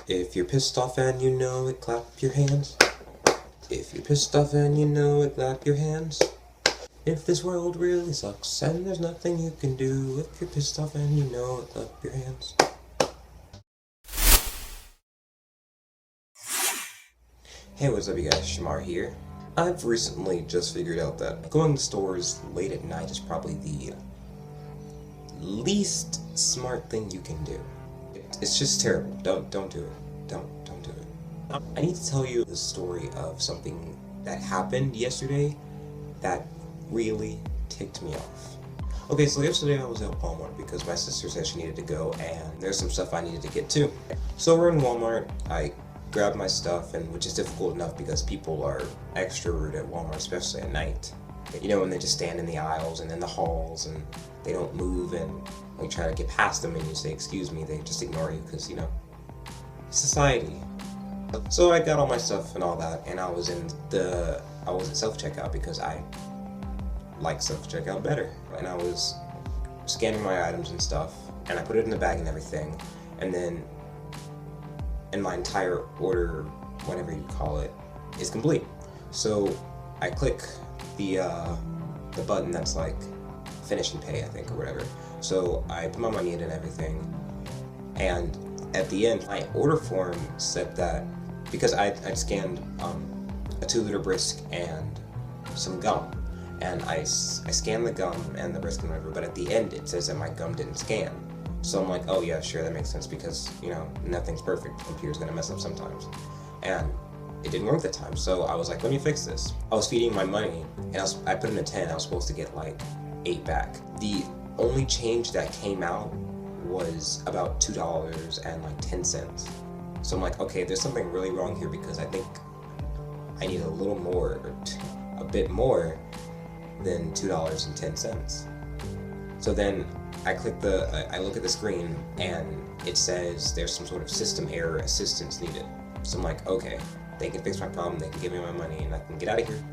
If you're pissed off and you know it, clap your hands. If you're pissed off and you know it, clap your hands. If this world really sucks and there's nothing you can do, if you're pissed off and you know it, clap your hands. Hey, what's up you guys, Shamar here. I've recently just figured out that going to stores late at night is probably the least smart thing you can do. It's just terrible. Don't do it. Don't do it. I need to tell you the story of something that happened yesterday that really ticked me off. Okay, so yesterday I was at Walmart because my sister said she needed to go and there's some stuff I needed to get too. So we're in Walmart, I grabbed my stuff, and which is difficult enough because people are extra rude at Walmart, especially at night. You know, when they just stand in the aisles and in the halls and they don't move, and when you try to get past them and you say excuse me, they just ignore you because, you know, society. So I got all my stuff and all that, and I was at self-checkout because I like self-checkout better. And I was scanning my items and stuff, and I put it in the bag and everything, and then my entire order, whatever you call it, is complete. So I click the button that's like finish and pay, I think, or whatever. So I put my money in and everything, and at the end my order form said that because I'd scanned a 2-liter brisk and some gum, and I scanned the gum and the brisk and whatever, but at the end it says that my gum didn't scan. So I'm like, oh yeah, sure, that makes sense because, you know, nothing's perfect. The computer's gonna mess up sometimes. And it didn't work that time, so I was like, let me fix this. I was feeding my money, and I put in a 10, I was supposed to get like 8 back. The only change that came out was about $2 and like 10 cents. So I'm like, okay, there's something really wrong here because I think I need a little more, or a bit more than $2.10. So then I look at the screen and it says there's some sort of system error, assistance needed. So I'm like, okay, they can fix my problem, they can give me my money, and I can get out of here.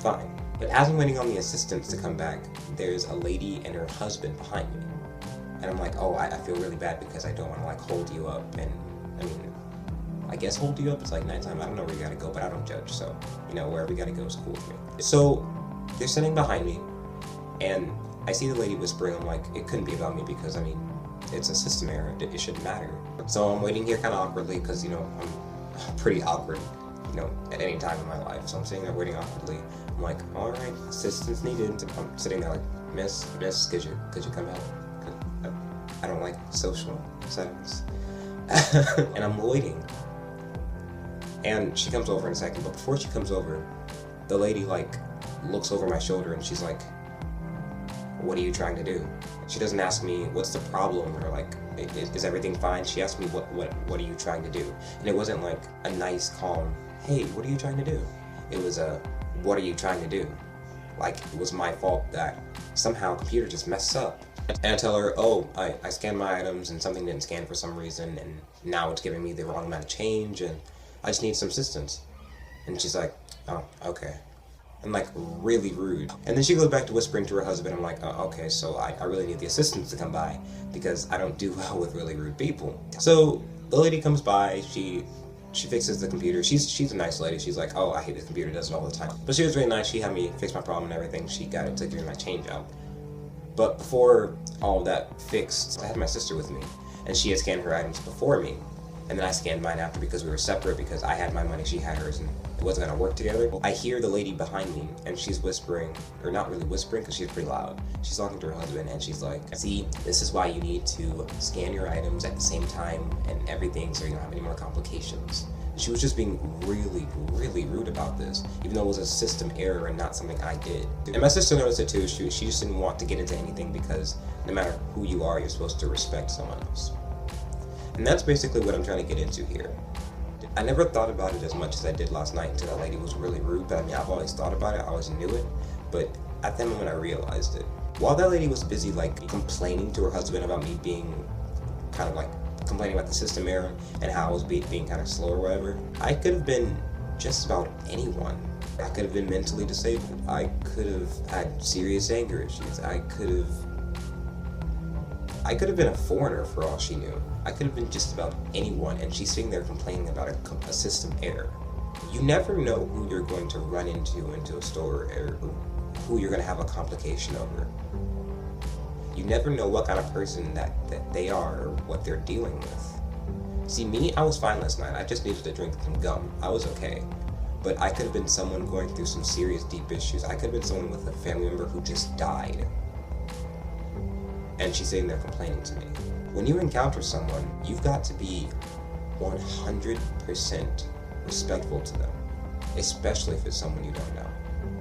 Fine. But as I'm waiting on the assistants to come back, there's a lady and her husband behind me. And I'm like, oh, I feel really bad because I don't want to like hold you up. And I mean, I guess hold you up, it's like nighttime, I don't know where you gotta go, but I don't judge. So, you know, wherever you gotta go is cool with me. So they're sitting behind me, and I see the lady whispering. I'm like, it couldn't be about me because, I mean, it's a system error, it shouldn't matter. So I'm waiting here kind of awkwardly because, you know, I'm pretty awkward, you know, at any time in my life. So I'm sitting there waiting awkwardly. I'm like, all right, assistance needed. I'm sitting there like, miss, could you come out? I don't like social settings. And I'm waiting. And she comes over in a second, but before she comes over, the lady like looks over my shoulder and she's like, what are you trying to do? She doesn't ask me what's the problem or like is everything fine. She asked me what are you trying to do? And it wasn't like a nice calm, hey, what are you trying to do? It was a, what are you trying to do? Like it was my fault that somehow computer just messed up. And I tell her, oh, I scanned my items and something didn't scan for some reason, and now it's giving me the wrong amount of change and I just need some assistance. And she's like, oh, okay. And like really rude. And then she goes back to whispering to her husband. I'm like, oh, okay, so I really need the assistants to come by because I don't do well with really rude people. So the lady comes by, she fixes the computer. She's a nice lady. She's like, oh, I hate the computer, does it all the time. But she was really nice. She had me fix my problem and everything. She got it to give me my change out. But before all of that fixed, I had my sister with me, and she had scanned her items before me. And then I scanned mine after because we were separate because I had my money, she had hers, and it wasn't gonna work together. I hear the lady behind me, and she's whispering, or not really whispering because she's pretty loud. She's talking to her husband, and she's like, see, this is why you need to scan your items at the same time and everything so you don't have any more complications. She was just being really, really rude about this, even though it was a system error and not something I did. And my sister noticed it too. She just didn't want to get into anything because no matter who you are, you're supposed to respect someone else. And that's basically what I'm trying to get into here. I never thought about it as much as I did last night until that lady was really rude, but I mean, I've always thought about it, I always knew it, but at that moment I realized it. While that lady was busy like complaining to her husband about me being kind of like complaining about the system error and how I was being kind of slow or whatever, I could have been just about anyone. I could have been mentally disabled. I could have had serious anger issues. I could have I could have been a foreigner for all she knew. I could have been just about anyone, and she's sitting there complaining about a system error. You never know who you're going to run into a store, or who you're going to have a complication over. You never know what kind of person that they are, or what they're dealing with. See, me, I was fine last night. I just needed to drink some gum. I was okay. But I could have been someone going through some serious, deep issues. I could have been someone with a family member who just died. And she's sitting there complaining to me. When you encounter someone, you've got to be 100% respectful to them. Especially if it's someone you don't know.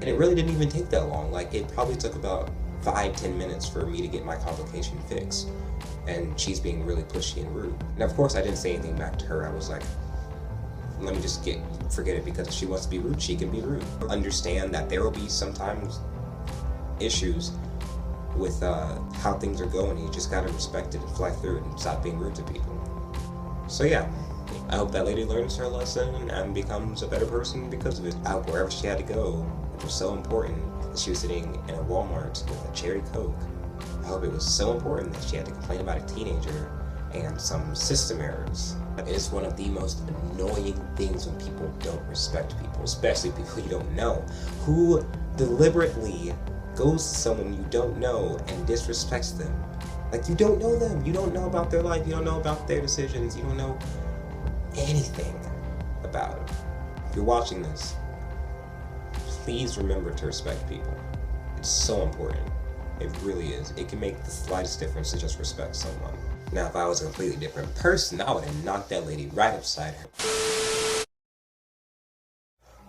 And it really didn't even take that long. Like, it probably took about 5-10 minutes for me to get my complication fixed. And she's being really pushy and rude. Now, of course, I didn't say anything back to her. I was like, let me just forget it, because if she wants to be rude, she can be rude. Understand that there will be sometimes issues with how things are going. You just gotta respect it and fly through it and stop being rude to people. So yeah, I hope that lady learns her lesson and becomes a better person because of it. I hope wherever she had to go, which was so important, that she was sitting in a Walmart with a cherry Coke. I hope it was so important that she had to complain about a teenager and some system errors. It is one of the most annoying things when people don't respect people, especially people you don't know, who deliberately goes to someone you don't know and disrespects them. Like, you don't know them, you don't know about their life, you don't know about their decisions, you don't know anything about them. If you're watching this, please remember to respect people. It's so important. It really is. It can make the slightest difference to just respect someone. Now, if I was a completely different person, I would have knocked that lady right upside her.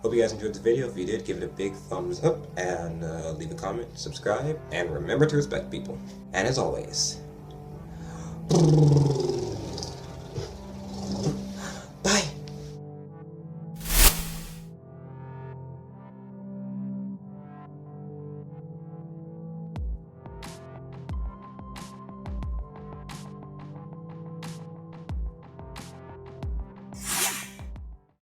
Hope you guys enjoyed the video. If you did, give it a big thumbs up, and leave a comment, subscribe, and remember to respect people. And as always,